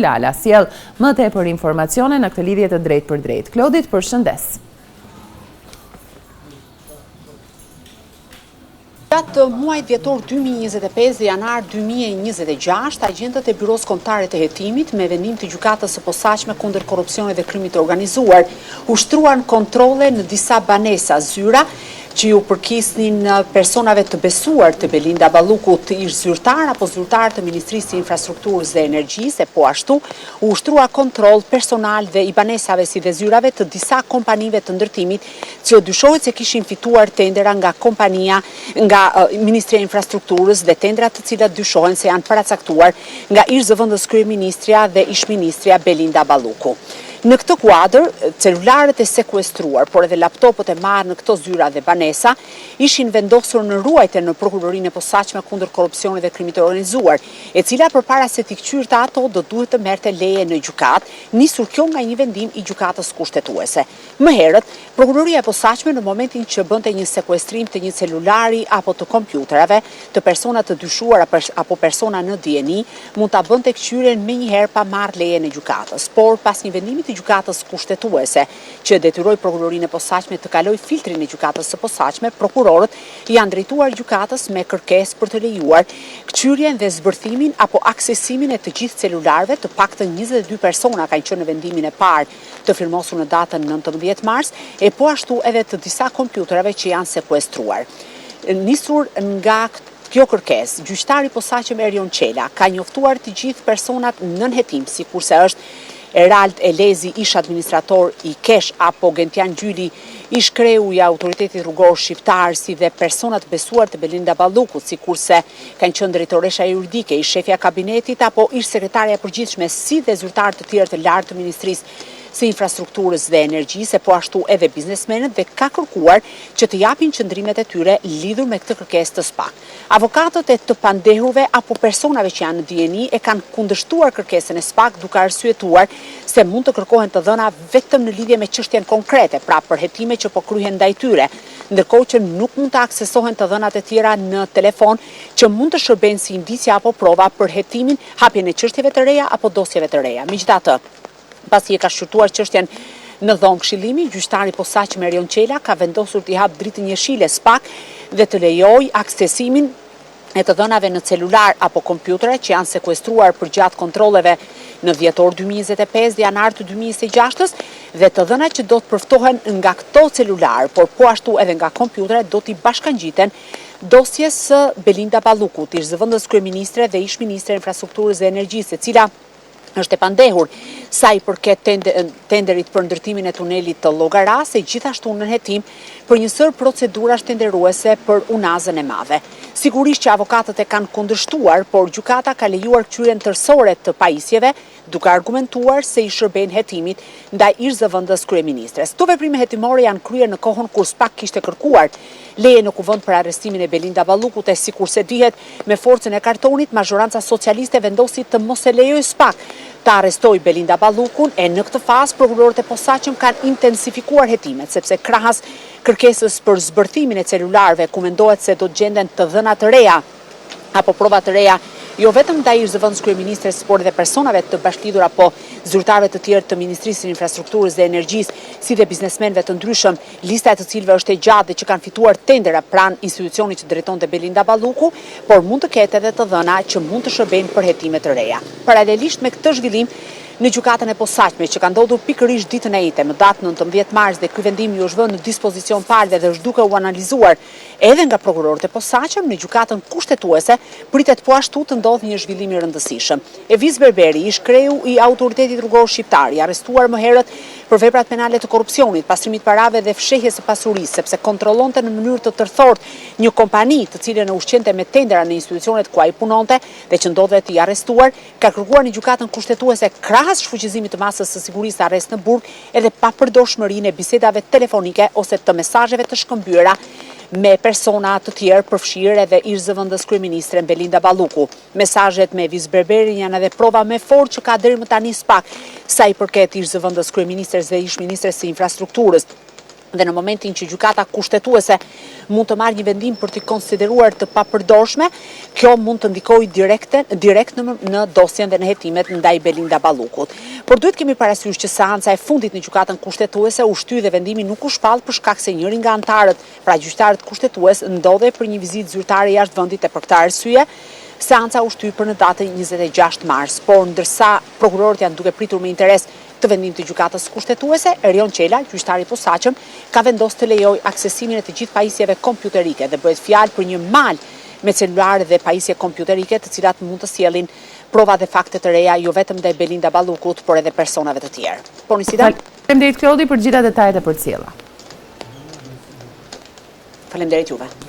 Lala sjell më tepër informacione në këtë lidhje të drejtë për drejtë. Klodit, përshëndes. Gjatë muajit dhjetor 2025 dhe janar 2026, agjentët e Byros Kombëtare të Hetimit, me vendim të gjykatës së posaçme kundër korrupsionit dhe krimit të organizuar, ushtruan kontrolle në disa banesa zyra që ju përkisnin personave të besuar të Belinda Ballukut, ish zyrtar apo zyrtar të Ministrisë së Infrastrukturës dhe Energjisë, e po ashtu u ushtrua kontroll personal dhe i banesave si dhe zyrave të disa kompanive të ndërtimit që dyshohet se kishin fituar tendera nga kompania, nga Ministria e Infrastrukturës dhe tendera të cilat dyshohen se janë paracaktuar nga ish zëvendës kryeministrja dhe ish ministrja Belinda Balluku. Në këtë kuadër, celularët e sekuestruar, por edhe laptopët e marrë në këto zyra dhe banesa, ishin vendosur në ruajtje në prokurorinë e posaçme kundër korrupsionit dhe krimit të organizuar, e cila përpara se t'i kthyrte ato do duhet të merrte leje në gjykatë, nisur kjo nga një vendim i gjykatës kushtetuese. Më herët, prokuroria e posaçme në momentin që bënte një sekuestrim të një celulari apo të kompjuterave të persona të dyshuar apo persona në dieni, mund ta bënte kthyrjen menjëherë pa marrë leje në gjykatës, por pas një vendimi të gjykatës kushtetuese që detyroi prokurorinë e posaçme të kaloj filtrin e gjykatës së posaçme, prokurorët janë drejtuar gjykatës me kërkesë për të lejuar kthyrjen dhe zbërthimin apo aksesimin e të gjithë celularëve. Të paktën 22 persona kanë qenë në vendimin e parë të firmosur në datën 19 mars, e po ashtu edhe të disa kompjuterave që janë sekuestruar. Nisur nga kjo kërkesë, gjyqtari i posaçëm Erion Çela ka njoftuar të gjithë personat nën hetim, sikurse është Erald Elezi, ish administrator i Kesh, apo Gentian Gjyli, ish kreu i Autoritetit Rrugor Shqiptar, si dhe personat besuar të Belinda Ballukut, sikurse kanë qenë drejtoresha juridike, ish shefja kabinetit apo ish sekretarja e përgjithshme, si dhe zyrtar të tjerë të lartë të Ministrisë së Infrastrukturës dhe Energjisë, e po ashtu edhe biznesmenët, dhe ka kërkuar që të japin qëndrimet e tyre lidhur me këtë kërkesë të SPAK. Avokatët e të pandehurve apo personave që janë në dieni e kanë kundërshtuar kërkesën e SPAK, duke arsyetuar se mund të kërkohen të dhëna vetëm në lidhje me çështjen konkrete, pra për hetime që po kryhen ndaj tyre, ndërkohë që nuk mund të aksesohen të dhënat e tjera në telefon që mund të shërbejnë si indicia apo prova për hetimin, hapjen e çështjeve të reja apo dosjeve të reja. Megjithatë, pasi e ka shqyrtuar çështjen në dhomë këshillimi, gjyqtari i posaçëm Erion Çela ka vendosur t'i hap dritën jeshile SPAK dhe të lejojë aksesimin e të dhënave në celular apo kompjutere që janë sekuestruar për gjatë kontrolleve në dhjetor 2025 dhe janar të 2026 dhe të dhënat që do të përftohen nga këto celular, por po ashtu edhe nga kompjutere, do t'i bashkangjiten dosjes së Belinda Ballukut, ish zëvendës kryeministre dhe ish ministre e Infrastrukturës dhe Energjisë, e cila është e pandehur sa i përket tenderit për ndërtimin e tunelit të Llogaras, e gjithashtu në hetim për një sër procedurash tenderuese për unazën e madhe. Sigurisht që avokatët e kanë kundërshtuar, por gjykata ka lejuar kthyrjen tërësore të pajisjeve, duke argumentuar se i shërben hetimit ndaj ish zëvendës kryeministres. Këto veprime hetimore janë kryer në kohën kur SPAK kishte kërkuar leje në kuvend për arrestimin e Belinda Ballukut, e sikurse dihet, me forcën e kartonit, mazhoranca socialiste vendosi të mos e lejojë SPAK të arrestoj Belinda Ballukun, e në këtë fazë prokurorët e posaçëm kanë intensifikuar hetimet, sepse krahas kërkesës për zbërthimin e celularëve, ku mendohet se do të gjenden të dhëna të reja apo prova të reja, jo vetëm ndaj ish zëvendës kryeministres, por edhe personave të bashkëlidhur apo zyrtarëve të tjerë të Ministrisë së Infrastrukturës dhe Energjisë, si dhe biznesmenëve të ndryshëm, lista e të cilëve është e gjatë dhe që kanë fituar tendera pranë institucionit që drejtonte Belinda Balluku, por mund të ketë edhe të dhëna që mund të shërbejnë për hetime të reja. Paralelisht me këtë zhvillim, në gjykatën e posaçme që ka ndodhur pikërisht ditën e njëjtë, më datë 19 mars, dhe ky vendim ju është vënë në dispozicion palëve dhe është duke u analizuar edhe nga prokurorët e posaçëm, në gjykatën kushtetuese pritet po ashtu të ndodhë një zhvillim i rëndësishëm. Eviz Berberi, ish kreu i Autoritetit Rrugor Shqiptar, i arrestuar më herët për veprat penale të korrupsionit, pastrimit parave dhe fshehjes së pasurisë, sepse kontrollonte në mënyrë të tërthortë një kompani të cilën e ushqente me tendera në institucionet ku ai punonte dhe që ndodhet i arrestuar, ka kërkuar në gjykatën kushtetuese krahas shfuqizimit të masës së sigurisë arrest në burg edhe pa përdorshmërinë e bisedave telefonike ose të mesazheve të shkëmbyera me persona të tjerë, përfshirë edhe ish zëvendës kryeministre Belinda Balluku. Mesazhet me Eviz Berberin janë edhe prova më fortë që ka deri më tani SPAK sa i përket ish zëvendës kryeministres dhe ish ministres së infrastrukturës. dhe në momentin që gjykata kushtetuese mund të marrë një vendim për të konsideruar të papërdorshme, kjo mund të ndikojë direkt në dosjen dhe në hetimet ndaj Belinda Ballukut. Por duhet kemi parasysh që seanca e fundit në gjykatën kushtetuese u shty dhe vendimi nuk u shpall për shkak se njëri nga anëtarët, pra gjyqtarët kushtetues, ndodhej për një vizitë zyrtare jashtë vendit e për këtë arsye, seanca u shty për në datën 26 mars, por ndërsa prokurorët janë duke pritur me interes të vendim të gjykatës kushtetuese, Erion Qela, gjyqtari i posaçëm, ka vendosur të lejojë aksesimin e të gjithë pajisjeve kompjuterike dhe bëhet fjalë për një mal me celulare dhe pajisje kompjuterike, të cilat mund të sjellin prova dhe fakte të reja jo vetëm ndaj Belinda Ballukut, por edhe personave të tjerë. Po Nisida. Faleminderit Klodi për gjitha detajet e përcjella. Faleminderit juve.